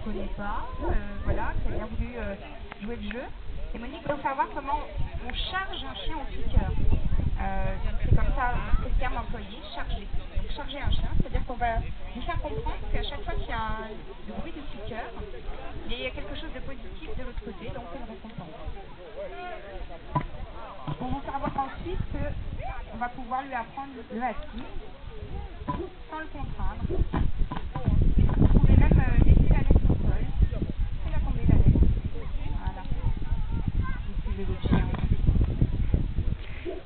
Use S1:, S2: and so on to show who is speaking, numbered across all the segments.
S1: connaît pas, voilà, qui a bien voulu jouer le jeu. Et Monique veut savoir comment on charge un chien au clicker. Donc c'est comme ça, c'est le terme employé, charger. Donc charger un chien, c'est-à-dire qu'on va lui faire comprendre qu'à chaque fois qu'il y a le bruit du clicker, il y a quelque chose de positif de l'autre côté, donc c'est une récompense. On va savoir ensuite qu'on va pouvoir lui apprendre le haki sans le contraindre. Vous pouvez même laisser la laisse au sol. Fais-la tomber la laisse. Voilà. Vous suivez votre chien.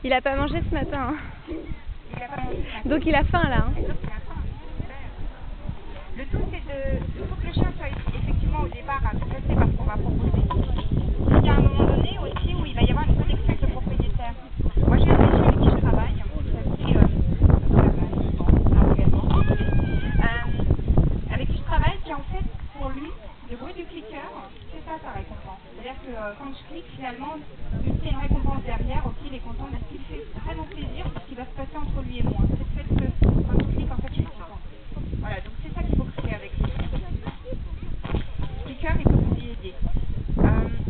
S2: Il a pas mangé ce matin. Hein.
S1: Il a pas mangé ce matin.
S2: Donc il a faim là. Hein.
S1: Donc il a faim. Le tout c'est il faut que le chien soit effectivement au départ intéressé par ce qu'on va proposer. Il y a un moment donné aussi où il va y avoir une connexion avec le propriétaire. Moi j'ai un des chiens avec qui je travaille, avec qui je travaille, qui en fait pour lui, le bruit du clicker, c'est ça sa récompense. C'est-à-dire que quand je clique finalement, il fait une récompense derrière, ok il est content de ce qu'il fait vraiment plaisir, ce qui va se passer entre lui et moi. C'est le fait que quand je clique en fait je suis content. Voilà, donc c'est ça qu'il faut créer avec lui. Clicker, il peut vous y aider.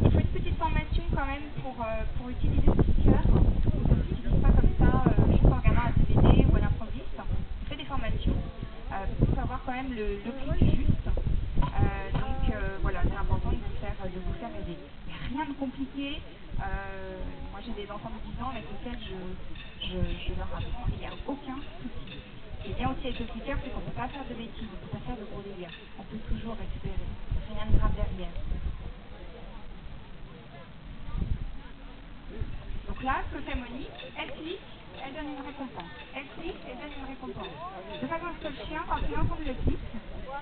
S1: Il faut une petite formation quand même pour utiliser ce clicker. On ne l'utilise pas comme ça, juste en regardant la DVD ou à l'improviste. On fait des formations pour savoir quand même le clic juste. Donc voilà, c'est important de vous faire aider. Il n'y a rien de compliqué. Moi j'ai des enfants de 10 ans avec lesquels je leur apprends et il n'y a aucun souci. Ce qui est bien aussi avec le clicker, c'est qu'on ne peut pas faire de bêtises, on ne peut pas faire de gros dégâts. On peut toujours récupérer. Rien de grave derrière. Donc là, ce que fait Monique, elle clique, elle donne une récompense. Elle clique, elle donne une récompense. De façon à ce que le chien, quand il entend le clic,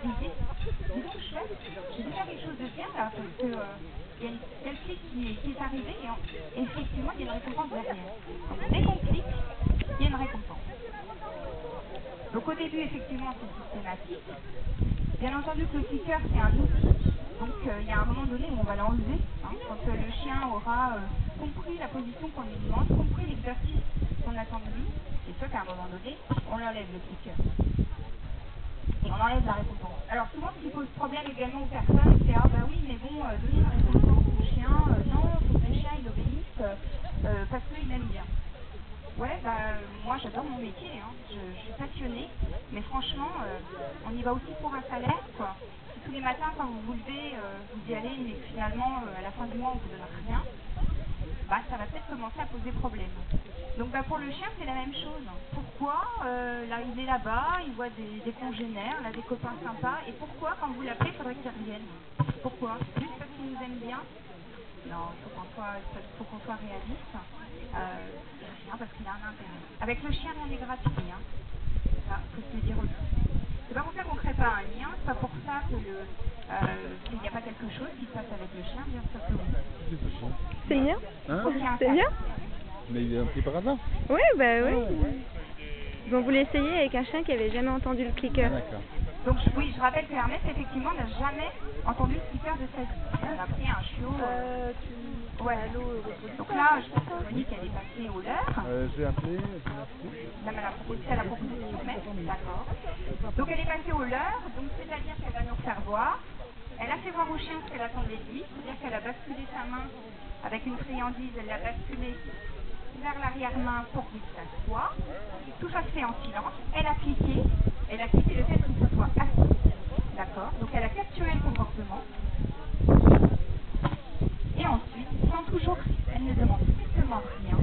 S1: il dit dis donc chouette, j'ai dû faire quelque chose de bien là, parce que il y a le clic qui est arrivé et effectivement il y a une récompense derrière. Donc dès qu'on clique, il y a une récompense. Donc au début, effectivement, c'est systématique. Bien entendu que le clicker, c'est un outil. Donc il y a un moment donné où on va l'enlever. Hein, quand le chien aura compris la position qu'on lui demande, compris l'exercice qu'on attend de lui, c'est sûr qu'à un moment donné, on enlève le clicker. Et on enlève la récompense. Alors souvent, ce qui pose problème également aux personnes, c'est ah bah oui, mais bon, donner une récompense au chien, non, il faut que le chien il obéisse parce qu'il aime bien. Ouais, bah moi j'adore mon métier, hein. Je suis passionnée, mais franchement, on y va aussi pour un salaire, quoi. Si tous les matins quand vous vous levez, vous y allez, mais finalement à la fin du mois on vous donne rien, bah ça va peut-être commencer à poser problème. Donc bah pour le chien c'est la même chose. Pourquoi là il est là-bas, il voit des congénères, là des copains sympas, et pourquoi quand vous l'appelez il faudrait qu'il revienne? Pourquoi? Juste parce qu'il nous aime bien? Non, il faut qu'on soit réaliste. Rien parce qu'il a un intérêt. Avec le chien, on est gratuit. Hein. Ça, faut se le dire aussi. C'est pas pour ça qu'on ne crée pas un lien, c'est pas pour ça que qu'il n'y a pas quelque chose qui se passe avec le chien, bien sûr que oui.
S2: C'est bien
S3: Hein?
S2: C'est bien?
S3: Mais il est un petit par hasard.
S2: Oui, bah oui. Ils ont voulu essayer avec un chien qui avait jamais entendu le clicker.
S3: Ah, d'accord.
S1: Donc oui, je rappelle que Hermès, effectivement, n'a jamais entendu le clicker de sa vie. On a pris un chiot. Ouais. Donc là, je pense que Monique, elle est passée au leurre.
S3: J'ai appelé.
S1: Elle a proposé de se mettre. D'accord. Donc elle est passée au leurre, donc c'est-à-dire qu'elle va nous faire voir. Elle a fait voir au chien ce qu'elle attendait de lui, c'est-à-dire qu'elle a basculé sa main avec une friandise, elle l'a basculée vers l'arrière-main pour qu'il s'assoie. Tout ça se fait en silence. Elle a cliqué le fait qu'il se soit assis. D'accord. Donc elle a capturé le comportement. Et ensuite, sans toujours, elle ne demande strictement rien.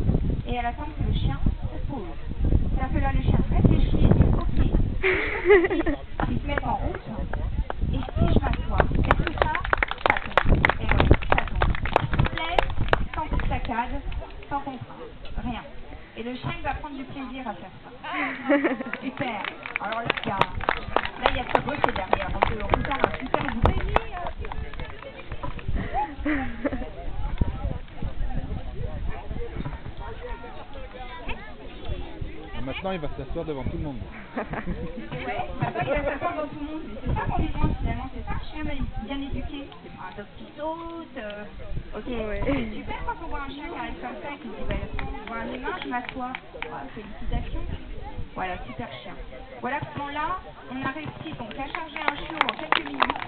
S1: Et elle attend que le chien se pose. C'est-à-dire que là, le chien réfléchit et dit ok, il se met en route. Et si je m'assois, est-ce que ça tombe? Et oui, ça tombe. Plaise, sans coup de saccade, sans contrainte, rien. Et le chien il va prendre du plaisir à faire ça. Super. Alors là, il y a quoi bosser derrière. On peut faire un super bruit.
S3: Maintenant, il va s'asseoir devant tout le monde.
S1: Ouais, maintenant il va s'asseoir devant tout le monde. C'est ça qu'on lui demande finalement, c'est ça, chien bien éduqué. Un dog qui saute. Ok,
S2: Ouais.
S1: c'est super quand on voit un chien qui arrive comme ça et qui dit bah, je vois un humain, je m'assois. Ah, félicitations. Voilà, super chien. Voilà comment là, on a réussi donc à charger un chiot en quelques minutes.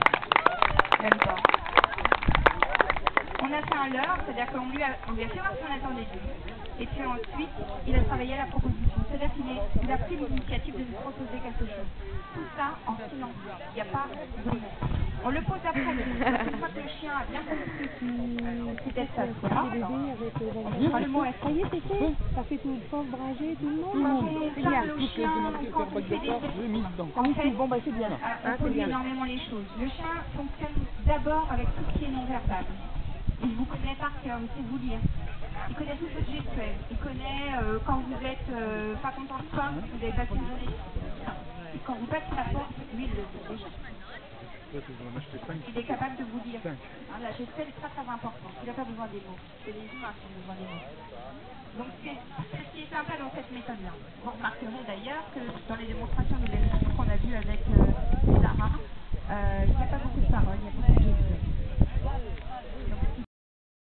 S1: à l'heure, c'est-à-dire qu'on lui a fait voir ce qu'on attendait de lui. Et puis ensuite, il a travaillé à la proposition. C'est-à-dire qu'il a pris l'initiative de nous proposer quelque chose. Tout ça en silence. Il n'y a pas de mots. On le pose après. Une fois que le chien a bien compris c'était ça. Le mot est
S4: Ça y est, c'est fait. Ça fait tout le pauvre bragé, tout le monde.
S1: C'est bien. Le chien, quand on fait des... En fait,
S4: Bon, bah c'est bien.
S1: on produit énormément les choses. Le chien fonctionne d'abord avec tout ce qui est non-verbal. Il vous connaît par cœur, il sait vous lire. Il connaît tout votre gestuelle. Il connaît quand vous êtes pas content de quoi, vous avez passé une journée. Quand vous passez la porte, lui, il le sait déjà. Il est capable de vous dire. La gestuelle est très très importante. Il n'a pas besoin des mots. C'est les humains qui ont besoin des mots. Donc c'est ce qui est sympa dans cette méthode-là. Vous remarquerez d'ailleurs que dans les démonstrations qu'on a vues avec Sarah, il n'y a pas beaucoup de paroles, il y a beaucoup de gestes.